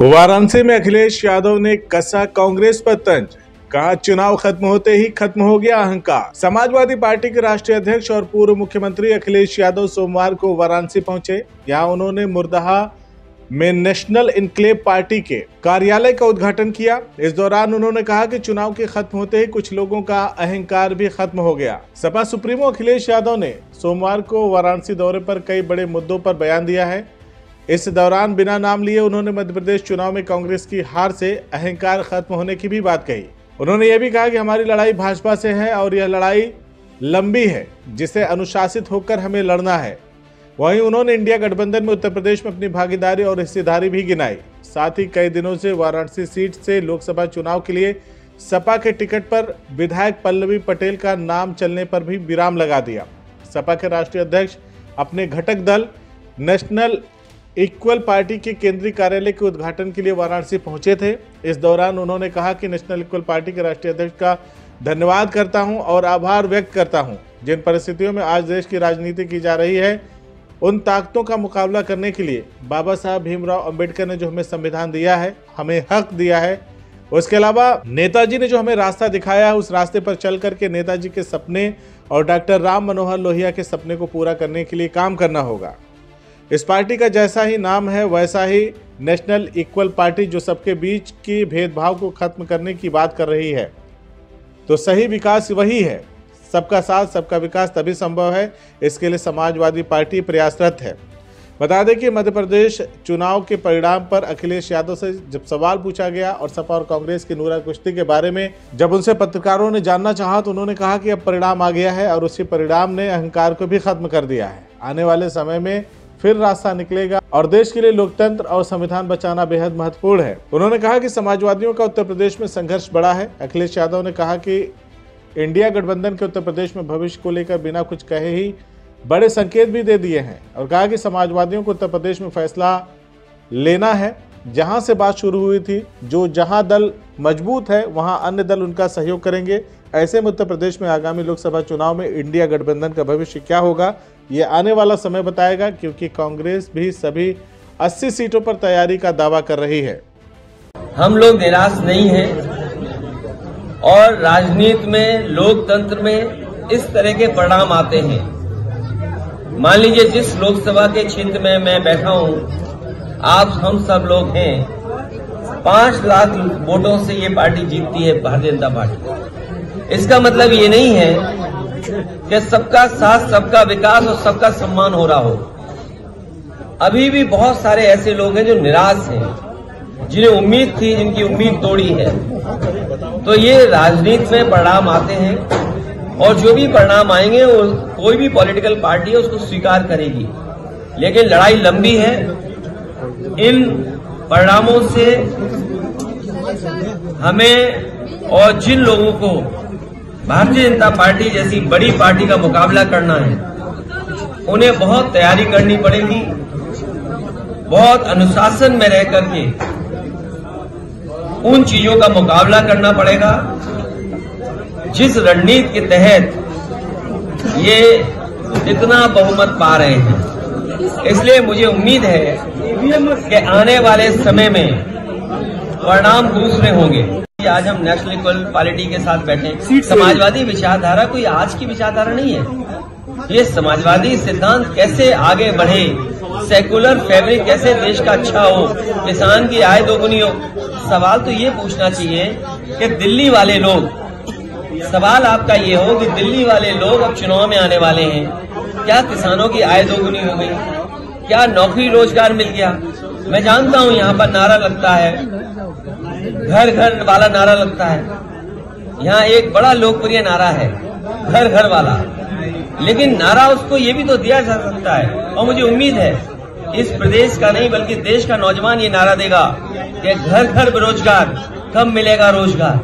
वाराणसी में अखिलेश यादव ने कसा कांग्रेस पर तंज, कहा चुनाव खत्म होते ही खत्म हो गया अहंकार। समाजवादी पार्टी के राष्ट्रीय अध्यक्ष और पूर्व मुख्यमंत्री अखिलेश यादव सोमवार को वाराणसी पहुंचे। यहां उन्होंने मुर्दाहा में नेशनल इनक्लेव पार्टी के कार्यालय का उद्घाटन किया। इस दौरान उन्होंने कहा कि चुनाव के खत्म होते ही कुछ लोगों का अहंकार भी खत्म हो गया। सपा सुप्रीमो अखिलेश यादव ने सोमवार को वाराणसी दौरे पर कई बड़े मुद्दों पर बयान दिया है। इस दौरान बिना नाम लिए उन्होंने मध्य प्रदेश चुनाव में कांग्रेस की हार से अहंकार खत्म होने की भी बात कही। उन्होंने यह भी कहा कि हमारी लड़ाई भाजपा से है और यह लड़ाई लंबी है, जिसे अनुशासित होकर हमें लड़ना है। वहीं उन्होंने इंडिया गठबंधन में उत्तर प्रदेश में अपनी भागीदारी और हिस्सेदारी भी गिनाई। साथ ही कई दिनों से वाराणसी सीट से लोकसभा चुनाव के लिए सपा के टिकट पर विधायक पल्लवी पटेल का नाम चलने पर भी विराम लगा दिया। सपा के राष्ट्रीय अध्यक्ष अपने घटक दल नेशनल इक्वल पार्टी के केंद्रीय कार्यालय के उद्घाटन के लिए वाराणसी पहुंचे थे। इस दौरान उन्होंने कहा कि नेशनल इक्वल पार्टी के राष्ट्रीय अध्यक्ष का धन्यवाद करता हूं और आभार व्यक्त करता हूं। जिन परिस्थितियों में आज देश की राजनीति की जा रही है, उन ताकतों का मुकाबला करने के लिए बाबा साहब भीमराव अंबेडकर ने जो हमें संविधान दिया है, हमें हक दिया है, उसके अलावा नेताजी ने जो हमें रास्ता दिखाया है, उस रास्ते पर चल करके नेताजी के सपने और डॉक्टर राम मनोहर लोहिया के सपने को पूरा करने के लिए काम करना होगा। इस पार्टी का जैसा ही नाम है वैसा ही नेशनल इक्वल पार्टी, जो सबके बीच की भेदभाव को खत्म करने की बात कर रही है, तो सही विकास वही है। सबका साथ सबका विकास तभी संभव है। इसके लिए समाजवादी पार्टी प्रयासरत है। बता दें कि मध्य प्रदेश चुनाव के परिणाम पर अखिलेश यादव से जब सवाल पूछा गया और सपा और कांग्रेस की नूरा कुश्ती के बारे में जब उनसे पत्रकारों ने जानना चाहा, तो उन्होंने कहा कि अब परिणाम आ गया है और उसी परिणाम ने अहंकार को भी खत्म कर दिया है। आने वाले समय में फिर रास्ता निकलेगा और देश के लिए लोकतंत्र और संविधान बचाना बेहद महत्वपूर्ण है। उन्होंने कहा कि समाजवादियों का उत्तर प्रदेश में संघर्ष बढ़ा है। अखिलेश यादव ने कहा कि इंडिया गठबंधन के उत्तर प्रदेश में भविष्य को लेकर बिना कुछ कहे ही बड़े संकेत भी दे दिए हैं और कहा कि समाजवादियों को उत्तर प्रदेश में फैसला लेना है। जहां से बात शुरू हुई थी, जहां दल मजबूत है वहां अन्य दल उनका सहयोग करेंगे। ऐसे में उत्तर प्रदेश में आगामी लोकसभा चुनाव में इंडिया गठबंधन का भविष्य क्या होगा, ये आने वाला समय बताएगा, क्योंकि कांग्रेस भी सभी 80 सीटों पर तैयारी का दावा कर रही है। हम लोग निराश नहीं हैं और राजनीति में, लोकतंत्र में इस तरह के परिणाम आते हैं। मान लीजिए जिस लोकसभा के क्षेत्र में मैं बैठा हूं, आप हम सब लोग हैं, 5 लाख वोटों से ये पार्टी जीतती है, भारतीय जनता पार्टी। इसका मतलब ये नहीं है कि सबका साथ, सबका विकास और सबका सम्मान हो रहा हो। अभी भी बहुत सारे ऐसे लोग हैं जो निराश हैं, जिन्हें उम्मीद थी, जिनकी उम्मीद तोड़ी है। तो ये राजनीति में परिणाम आते हैं और जो भी परिणाम आएंगे वो कोई भी पॉलिटिकल पार्टी है उसको स्वीकार करेगी, लेकिन लड़ाई लंबी है। इन परिणामों से हमें और जिन लोगों को भारतीय जनता पार्टी जैसी बड़ी पार्टी का मुकाबला करना है, उन्हें बहुत तैयारी करनी पड़ेगी, बहुत अनुशासन में रह करके उन चीजों का मुकाबला करना पड़ेगा जिस रणनीति के तहत ये इतना बहुमत पा रहे हैं। इसलिए मुझे उम्मीद है कि आने वाले समय में परिणाम दूसरे होंगे। आज हम नेशनल इक्वल पार्टी के साथ बैठे। समाजवादी विचारधारा कोई आज की विचारधारा नहीं है। ये समाजवादी सिद्धांत कैसे आगे बढ़े, सेकुलर फैब्रिक कैसे देश का अच्छा हो, किसान की आय दोगुनी हो। सवाल तो ये पूछना चाहिए कि दिल्ली वाले लोग, सवाल आपका ये हो कि दिल्ली वाले लोग अब चुनाव में आने वाले हैं, क्या किसानों की आय दोगुनी हो गई, क्या नौकरी रोजगार मिल गया। मैं जानता हूं यहाँ पर नारा लगता है, घर घर वाला नारा लगता है। यहाँ एक बड़ा लोकप्रिय नारा है, घर घर वाला, लेकिन नारा उसको ये भी तो दिया जा सकता है। और मुझे उम्मीद है इस प्रदेश का नहीं बल्कि देश का नौजवान ये नारा देगा कि घर घर बेरोजगार, कब मिलेगा रोजगार।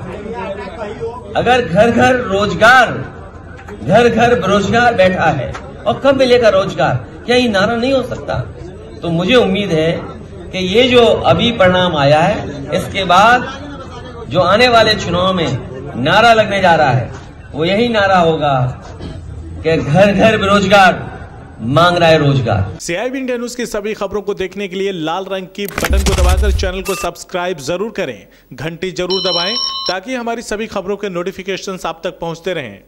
अगर घर घर रोजगार, घर घर बेरोजगार बैठा है और कब मिलेगा रोजगार, क्या ये नारा नहीं हो सकता? तो मुझे उम्मीद है कि ये जो अभी परिणाम आया है, इसके बाद जो आने वाले चुनाव में नारा लगने जा रहा है वो यही नारा होगा कि घर घर बेरोजगार, मांग रहा है रोजगार। CIB इंडिया न्यूज की सभी खबरों को देखने के लिए लाल रंग की बटन को दबाकर चैनल को सब्सक्राइब जरूर करें, घंटी जरूर दबाएं ताकि हमारी सभी खबरों के नोटिफिकेशंस आप तक पहुंचते रहें।